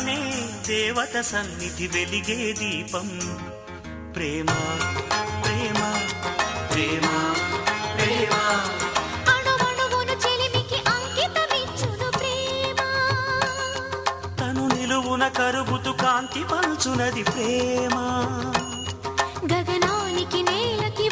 తానే దేవత సన్నిధి వెలిగే దీపం ప్రేమ ప్రేమ ప్రేమ ప్రేమ అణువణువును చెలిమికి అంకితమిచ్చును ప్రేమ తను నిలువున కరుగుతూ కాంతి పంచునది ప్రేమ గగనానికి నేలకి